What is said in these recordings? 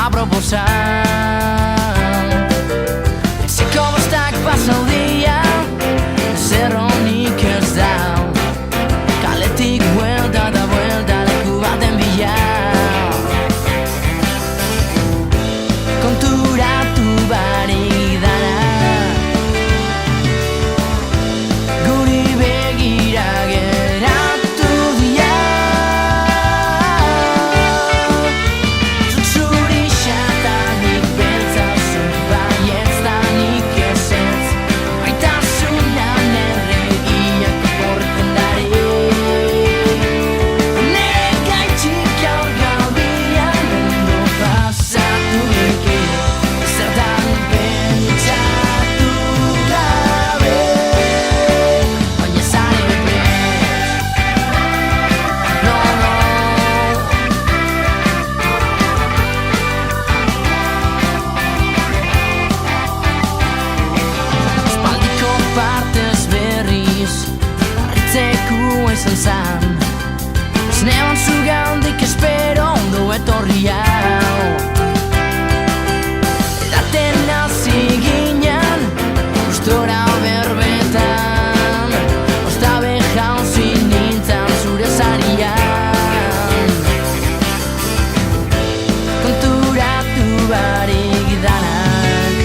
aproposa. Etxeko bostak pasau dia, zer honik ez da. Kaletik buelta da buelta leku baten bila. Konturatu barik dana, guri begira geratu dira. Zuri xatanik beltza zu baietz da nik ezetz. Baitasunan erregiak horretan dare. Nere gaitxik gaur gaudian ondo pasatu eke. Zertan pentsatu gabe, baina zare prest. No, no. Espaldiko partez berriz harritzeko izan zan. Ez neban zugandik espero ondo etorri hau. Edaten hasi ginen gustora berbetan. Ostabe jauzi nintzen zure zarian. Konturatu barik danak,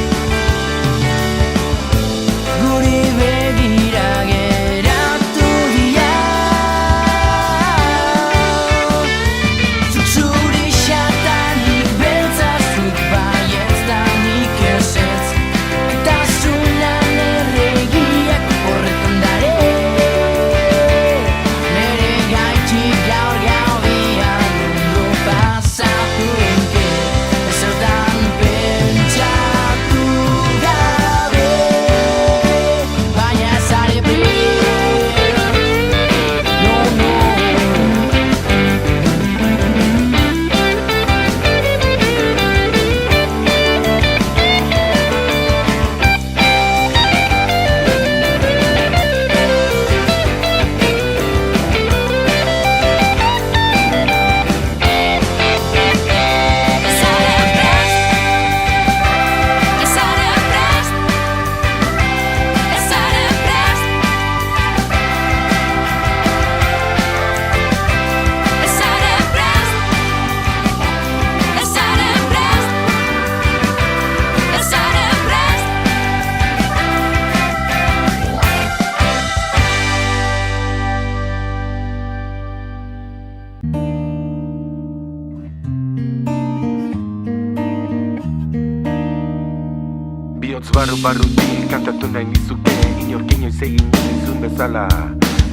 guri begira geratu dira. Zuri xatanik beltza zuk baietz da nik ezetz. Baitasunan erregiak horretan dare. Nere gaitxik gaur gaudian ondo pasatu eke. Zertan pentsatu gabe, baina zare prest. No, no. Bihotz barrutik kantatu nahi nizuke, inork inoiz egin nizun bezala.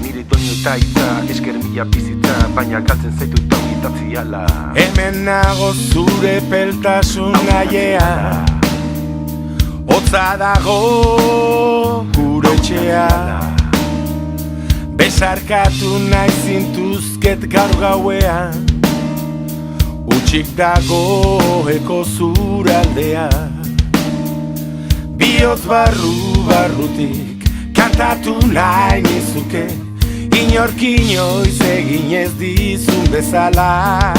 Nire doinu eta hitza, esker mila bizitza, baina galtzen zaitu taugitatzi ala. Hemen nago zure peltasun gaiean, hotza dago gure etxea. Besarkatu nahi zintuzket gaur gauean, utxik dago eko zure aldea. Bihotz barrutik kantatu nahi nizuke, inork inoiz egin ez dizun bezala.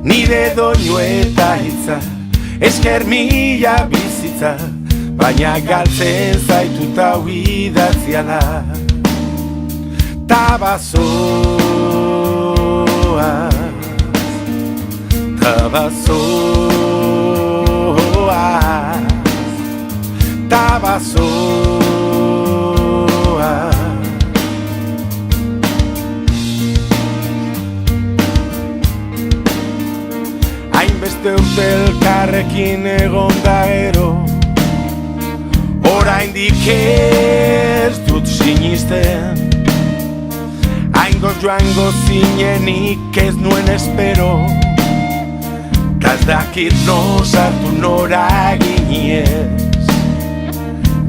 Nire doinu eta hitza, esker mila bizitza, baina galtzen zaitu tau idatziala. Tabazoaz, tabazoaz. Hainbeste urte elkarrekin egon da ero, oraindik ez dut sinisten. Haingoz joango zinenik ez nuen espero, ez dakit sartu nora giniez.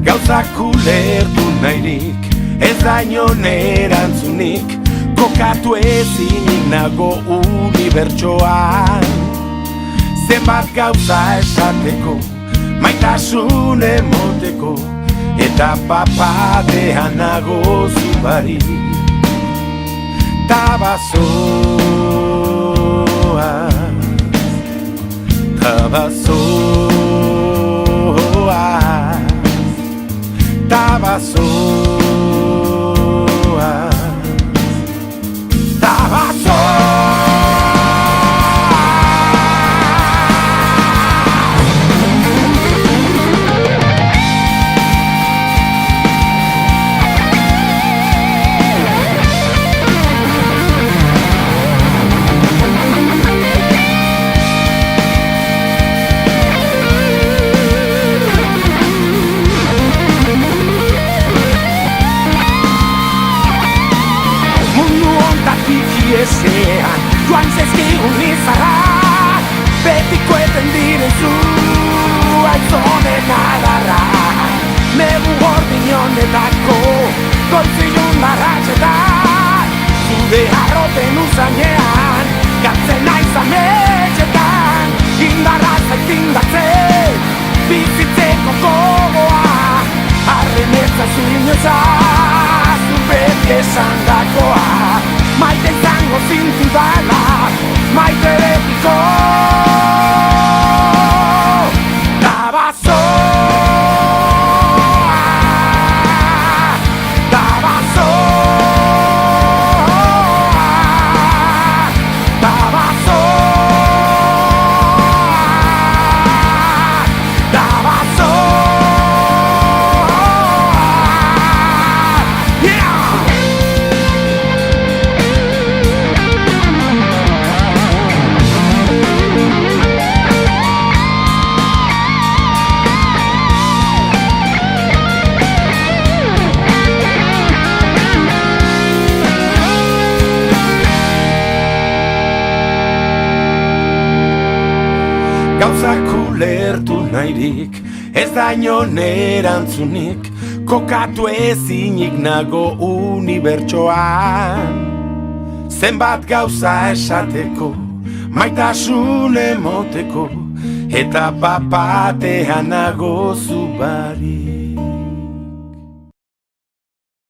Gauzak ulertu nahirik, ez dainon erantzunik, kokatu ezinik nago unibertsoan. Zenbat gauza esateko, maitasun emoteko, eta papadean nago zubari. Tabazoaz, Ezean, joan zezkigun izarrak, betiko eten direzu, aizonen adarra. Negu gordin honetako, goizilun barratxetan, zude harroten uzainean, gartzen naiz ametxetan, indarra zaitindatzen, bizitzeko gogoa, arren ezazu inozazu beti esan dakoa. Maite izango zintu dala, maite betiko Tabazoa, Tabazoa, Tabazoa, Tabazoa. Gauzak ulertu nahirik, ez da inon erantzunik, kokatu ezinik nago unibertsoan. Zenbat gauza esateko, maitasun emoteko, eta papatean nago zubari.